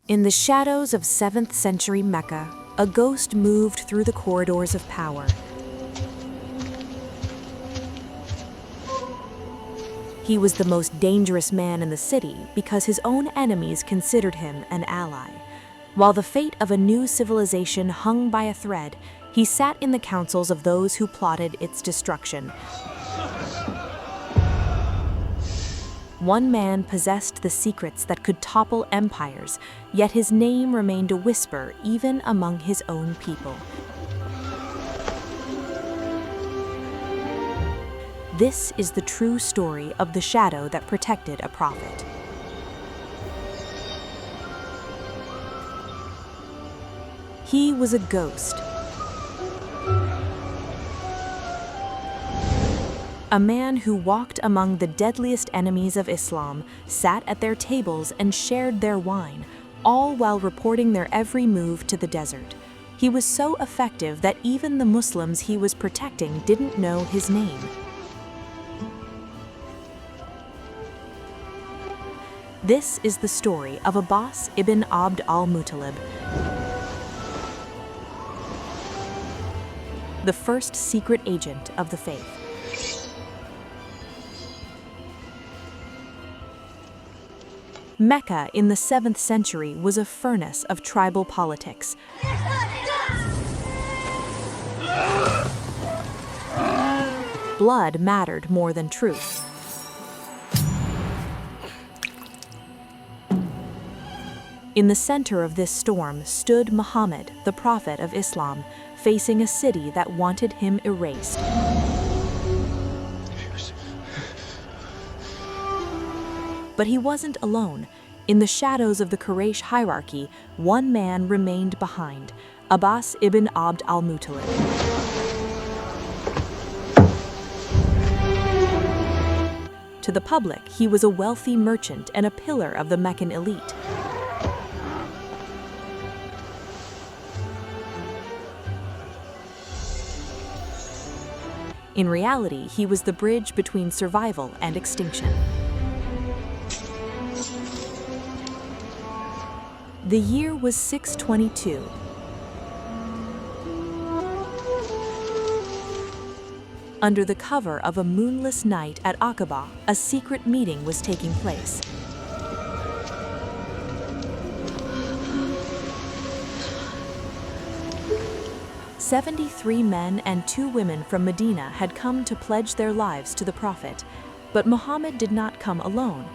In the shadows of 7th century Mecca, a ghost moved through the corridors of power. He was the most dangerous man in the city because his own enemies considered him an ally. While the fate of a new civilization hung by a thread, he sat in the councils of those who plotted its destruction. One man possessed the secrets that could topple empires, yet his name remained a whisper even among his own people. This is the true story of the shadow that protected a prophet. He was a ghost. A man who walked among the deadliest enemies of Islam, sat at their tables and shared their wine, all while reporting their every move to the desert. He was so effective that even the Muslims he was protecting didn't know his name. This is the story of Abbas ibn Abd al-Muttalib, the first secret agent of the faith. Mecca in the 7th century was a furnace of tribal politics. Blood mattered more than truth. In the center of this storm stood Muhammad, the prophet of Islam, facing a city that wanted him erased. But he wasn't alone. In the shadows of the Quraysh hierarchy, one man remained behind, Abbas ibn Abd al-Muttalib. To the public, he was a wealthy merchant and a pillar of the Meccan elite. In reality, he was the bridge between survival and extinction. The year was 622. Under the cover of a moonless night at Aqaba, a secret meeting was taking place. "73 men and 2 women from Medina had come to pledge their lives to the Prophet, but Muhammad did not come alone.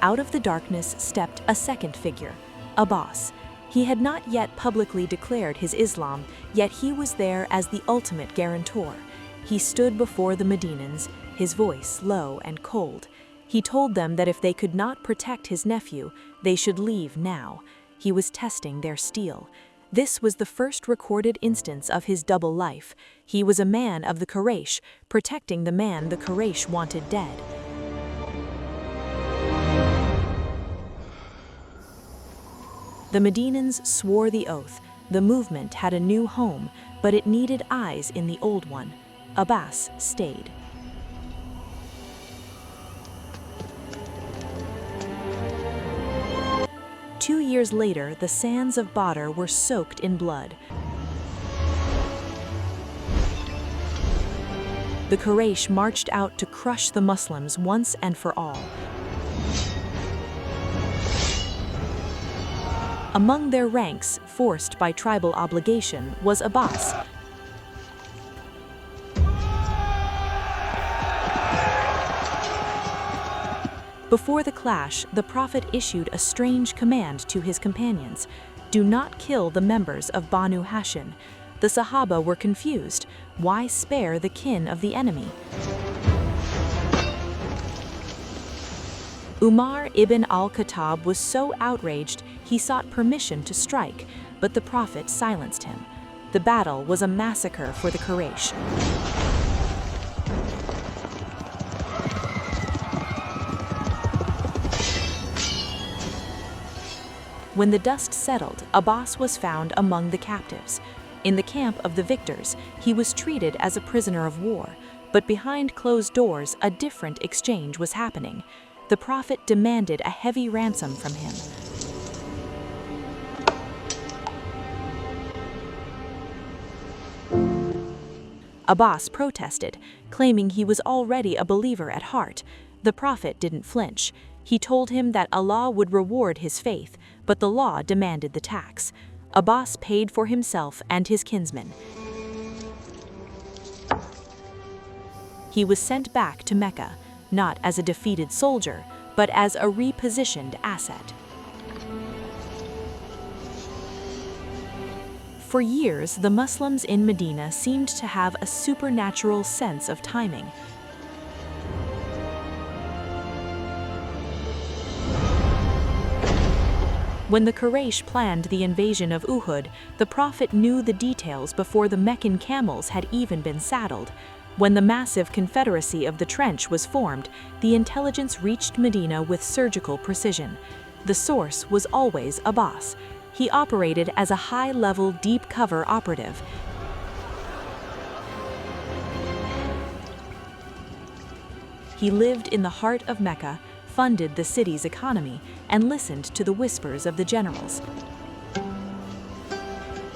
Out of the darkness stepped a second figure, Abbas. He had not yet publicly declared his Islam, yet he was there as the ultimate guarantor. He stood before the Medinans, his voice low and cold. He told them that if they could not protect his nephew, they should leave now. He was testing their steel. This was the first recorded instance of his double life. He was a man of the Quraysh, protecting the man the Quraysh wanted dead. The Medinans swore the oath. The movement had a new home, but it needed eyes in the old one. Abbas stayed. Two years later, the sands of Badr were soaked in blood. The Quraysh marched out to crush the Muslims once and for all. Among their ranks, forced by tribal obligation, was Abbas. Before the clash, the Prophet issued a strange command to his companions: do not kill the members of Banu Hashim. The Sahaba were confused. Why spare the kin of the enemy? Umar ibn al-Khattab was so outraged he sought permission to strike, but the Prophet silenced him. The battle was a massacre for the Quraysh. When the dust settled, Abbas was found among the captives. In the camp of the victors, he was treated as a prisoner of war, but behind closed doors, a different exchange was happening. The Prophet demanded a heavy ransom from him. Abbas protested, claiming he was already a believer at heart. The Prophet didn't flinch. He told him that Allah would reward his faith, but the law demanded the tax. Abbas paid for himself and his kinsmen. He was sent back to Mecca, not as a defeated soldier, but as a repositioned asset. For years, the Muslims in Medina seemed to have a supernatural sense of timing. When the Quraysh planned the invasion of Uhud, the Prophet knew the details before the Meccan camels had even been saddled. When the massive confederacy of the trench was formed, the intelligence reached Medina with surgical precision. The source was always Abbas. He operated as a high-level, deep-cover operative. He lived in the heart of Mecca, funded the city's economy, and listened to the whispers of the generals.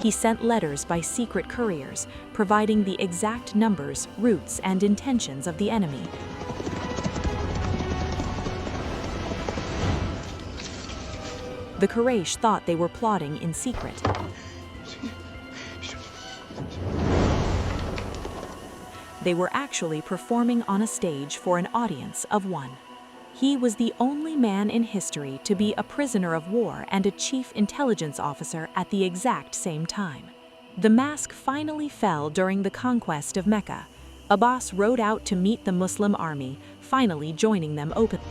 He sent letters by secret couriers, providing the exact numbers, routes, and intentions of the enemy. The Quraysh thought they were plotting in secret. They were actually performing on a stage for an audience of one. He was the only man in history to be a prisoner of war and a chief intelligence officer at the exact same time. The mask finally fell during the conquest of Mecca. Abbas rode out to meet the Muslim army, finally joining them openly.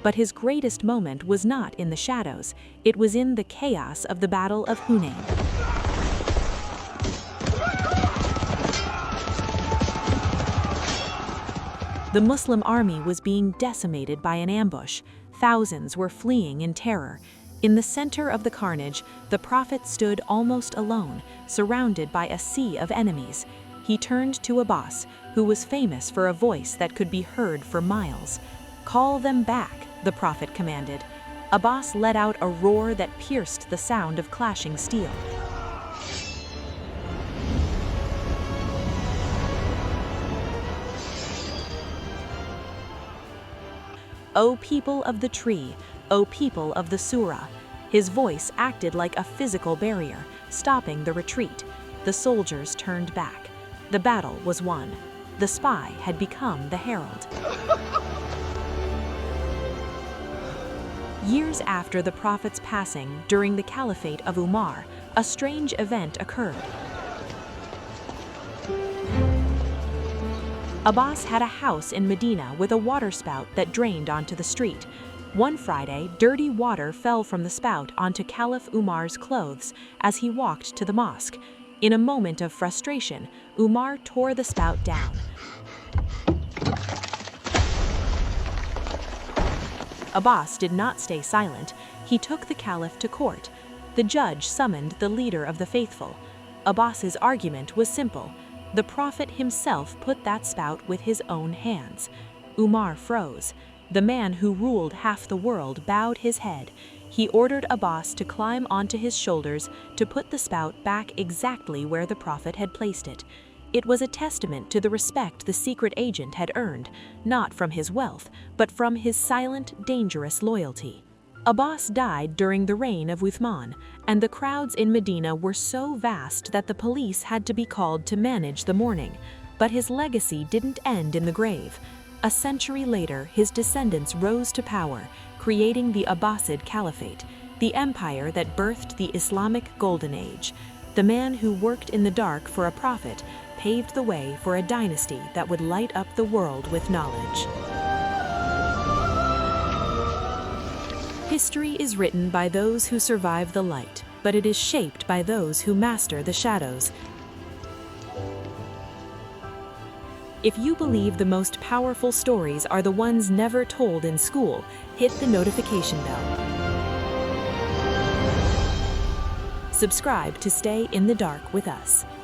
But his greatest moment was not in the shadows, it was in the chaos of the Battle of Hunayn. The Muslim army was being decimated by an ambush. Thousands were fleeing in terror. In the center of the carnage, the Prophet stood almost alone, surrounded by a sea of enemies. He turned to Abbas, who was famous for a voice that could be heard for miles. "Call them back," the Prophet commanded. Abbas let out a roar that pierced the sound of clashing steel. "O people of the tree, O people of the surah." His voice acted like a physical barrier, stopping the retreat. The soldiers turned back. The battle was won. The spy had become the herald. Years after the Prophet's passing, during the Caliphate of Umar, a strange event occurred. Abbas had a house in Medina with a water spout that drained onto the street. One Friday, dirty water fell from the spout onto Caliph Umar's clothes as he walked to the mosque. In a moment of frustration, Umar tore the spout down. Abbas did not stay silent. He took the caliph to court. The judge summoned the leader of the faithful. Abbas's argument was simple. The Prophet himself put that spout with his own hands. Umar froze. The man who ruled half the world bowed his head. He ordered Abbas to climb onto his shoulders to put the spout back exactly where the Prophet had placed it. It was a testament to the respect the secret agent had earned, not from his wealth, but from his silent, dangerous loyalty. Abbas died during the reign of Uthman, and the crowds in Medina were so vast that the police had to be called to manage the mourning. But his legacy didn't end in the grave. A century later, his descendants rose to power, creating the Abbasid Caliphate, the empire that birthed the Islamic Golden Age. The man who worked in the dark for a prophet paved the way for a dynasty that would light up the world with knowledge. History is written by those who survive the light, but it is shaped by those who master the shadows. If you believe the most powerful stories are the ones never told in school, hit the notification bell. Subscribe to stay in the dark with us.